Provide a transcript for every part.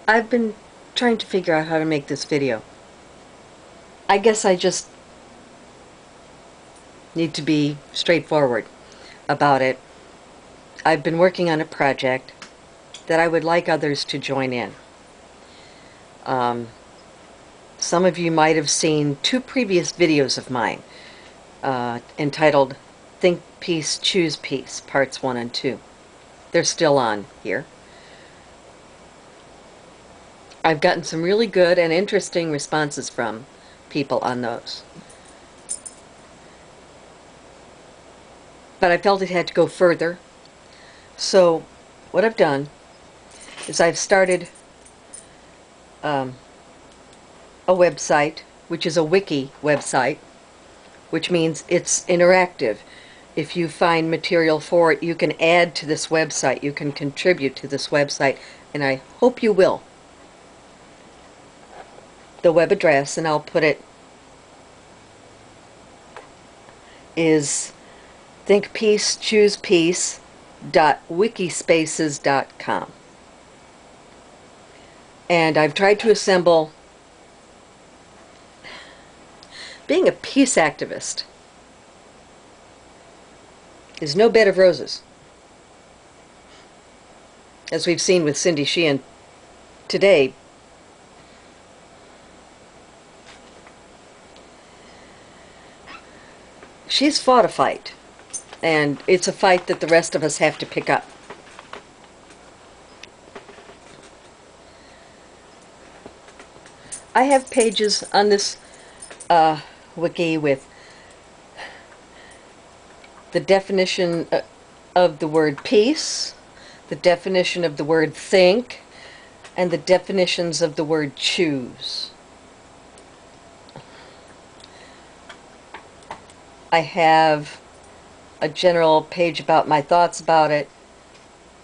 I've been trying to figure out how to make this video. I guess I just need to be straightforward about it. I've been working on a project that I would like others to join in. Some of you might have seen two previous videos of mine entitled Think Peace, Choose Peace, Parts 1 and 2. They're still on here. I've gotten some really good and interesting responses from people on those. But I felt it had to go further. So what I've done is I've started a website, which is a wiki website, which means it's interactive. If you find material for it, you can add to this website, you can contribute to this website, and I hope you will. The web address, and I'll put it, is thinkpeaceChoosePeace.wikispaces.com. And I've tried to assemble. Being a peace activist is no bed of roses, as we've seen with Cindy Sheehan today. She's fought a fight, and it's a fight that the rest of us have to pick up. I have pages on this wiki with the definition of the word peace, the definition of the word think, and the definitions of the word choose. I have a general page about my thoughts about it.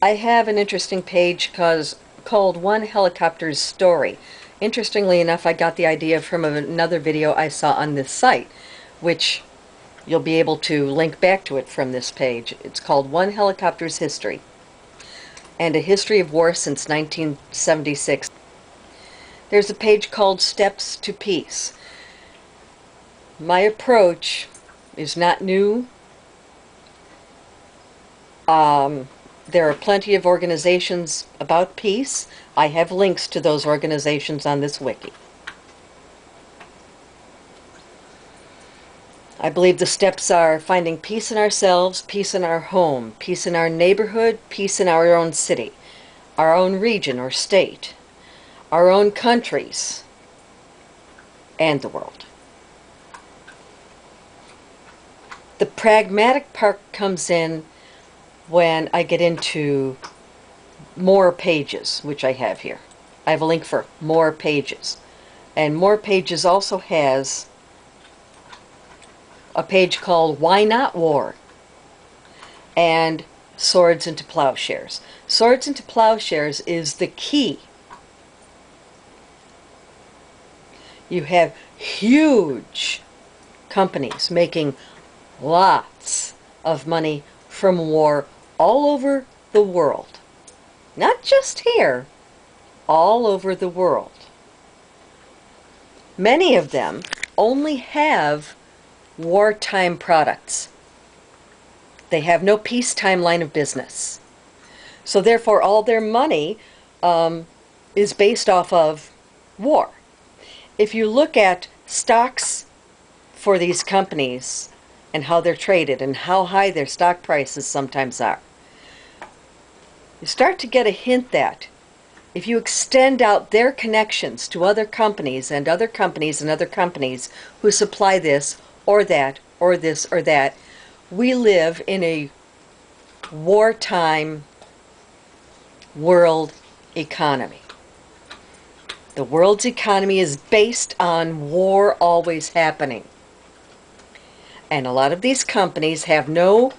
I have an interesting page called One Helicopter's Story. Interestingly enough, I got the idea from another video I saw on this site, which you'll be able to link back to it from this page. It's called One Helicopter's History, and a history of war since 1976. There's a page called Steps to Peace. My approach is not new. There are plenty of organizations about peace. I have links to those organizations on this wiki. I believe the steps are finding peace in ourselves, peace in our home, peace in our neighborhood, peace in our own city, our own region or state, our own countries, and the world. The pragmatic part comes in when I get into more pages, which I have here. I have a link for more pages. And more pages also has a page called Why Not War? And Swords into Plowshares. Swords into Plowshares is the key. You have huge companies making lots of money from war all over the world. Not just here, all over the world. Many of them only have wartime products. They have no peacetime line of business. So therefore all their money is based off of war. If you look at stocks for these companies and how they're traded and how high their stock prices sometimes are, you start to get a hint that if you extend out their connections to other companies and other companies and other companies who supply this or that or this or that, we live in a wartime world economy. The world's economy is based on war always happening. And a lot of these companies have no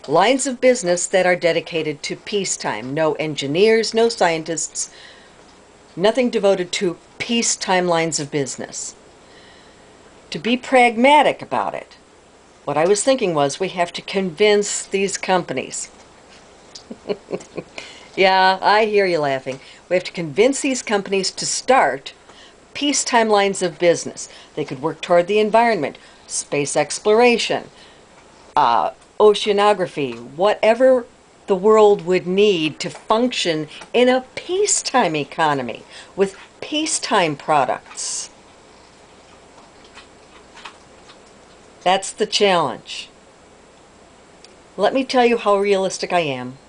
lines of business that are dedicated to peacetime. No engineers, no scientists, nothing devoted to peacetime lines of business. To be pragmatic about it, what I was thinking was we have to convince these companies. Yeah, I hear you laughing. We have to convince these companies to start peacetime lines of business. They could work toward the environment, space exploration, oceanography, whatever the world would need to function in a peacetime economy with peacetime products. That's the challenge. Let me tell you how realistic I am.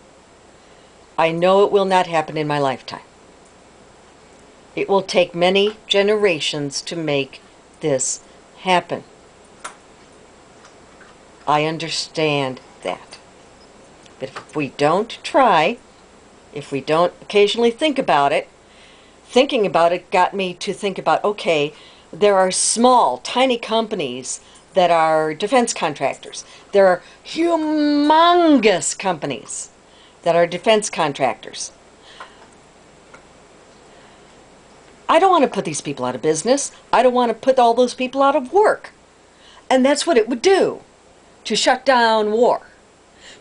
I know it will not happen in my lifetime. It will take many generations to make this happen. I understand that. But if we don't try, if we don't occasionally think about it, thinking about it got me to think about, okay, there are small, tiny companies that are defense contractors. There are humongous companies that are defense contractors. I don't want to put these people out of business. I don't want to put all those people out of work. And that's what it would do to shut down war.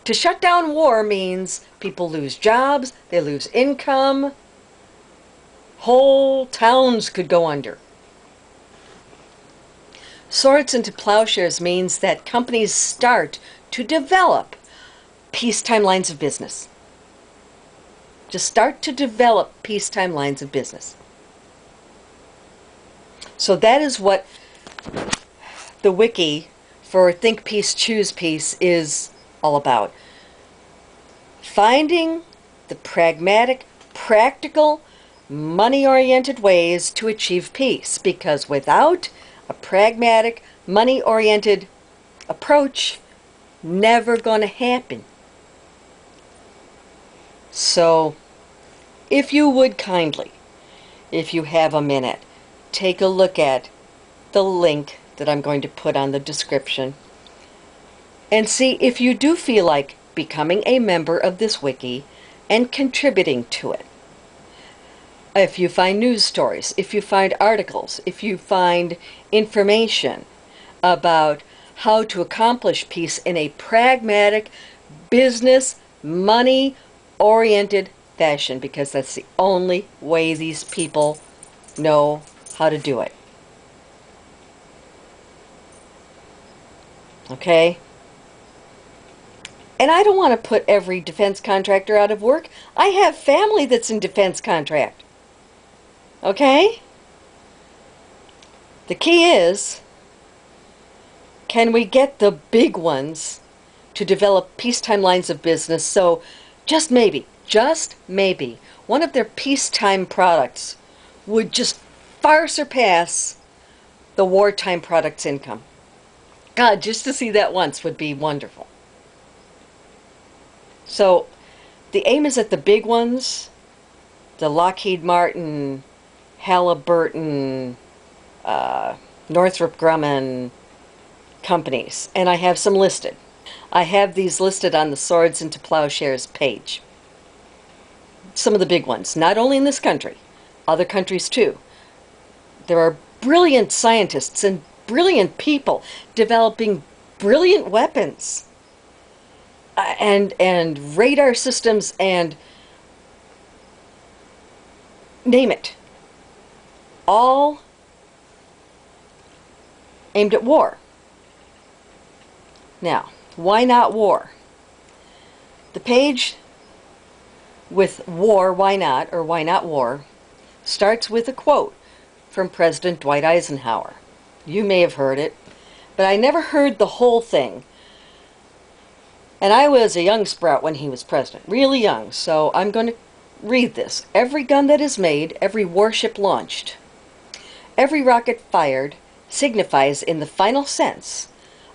To shut down war means people lose jobs, they lose income, whole towns could go under. Swords into plowshares means that companies start to develop peacetime lines of business. Just start to develop peacetime lines of business. So that is what the WIKI for Think Peace, Choose Peace is all about. Finding the pragmatic, practical, money-oriented ways to achieve peace. Because without a pragmatic, money-oriented approach, never going to happen. So, if you would kindly, if you have a minute, take a look at the link that I'm going to put on the description and see if you do feel like becoming a member of this wiki and contributing to it. If you find news stories, if you find articles, if you find information about how to accomplish peace in a pragmatic, business, money-oriented fashion, because that's the only way these people know how to do it. Okay? And I don't want to put every defense contractor out of work. I have family that's in defense contract. Okay? The key is, can we get the big ones to develop peacetime lines of business so just maybe, one of their peacetime products would just far surpass the wartime product's income. God, just to see that once would be wonderful. So the aim is at the big ones, the Lockheed Martin, Halliburton, Northrop Grumman companies, and I have some listed. I have these listed on the Swords into Plowshares page. Some of the big ones, not only in this country, other countries too. There are brilliant scientists and brilliant people developing brilliant weapons and radar systems and name it. All aimed at war. Now, why not war? The page with war, why not, or why not war, starts with a quote from President Dwight Eisenhower. You may have heard it, but I never heard the whole thing. And I was a young sprout when he was president, really young, so I'm going to read this. Every gun that is made, every warship launched, every rocket fired signifies in the final sense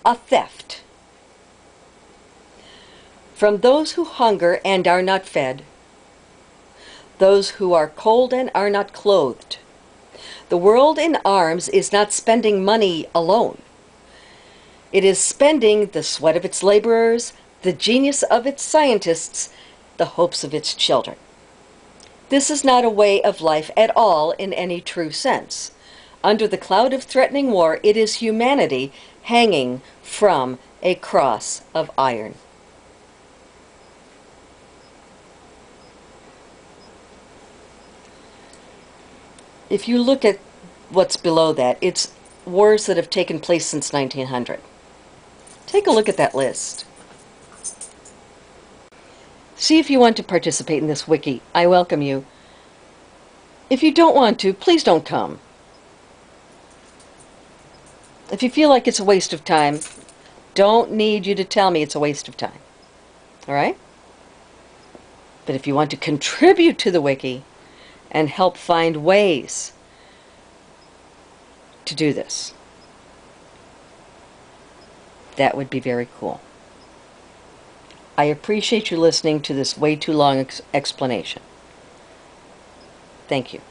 a theft from those who hunger and are not fed, those who are cold and are not clothed. The world in arms is not spending money alone. It is spending the sweat of its laborers, the genius of its scientists, the hopes of its children. This is not a way of life at all in any true sense. Under the cloud of threatening war, it is humanity hanging from a cross of iron. if you look at what's below that, it's wars that have taken place since 1900. Take a look at that list. See if you want to participate in this wiki. I welcome you. If you don't want to, please don't come. If you feel like it's a waste of time, don't need you to tell me it's a waste of time. All right? But if you want to contribute to the wiki and help find ways to do this, that would be very cool. I appreciate you listening to this way too long explanation. Thank you.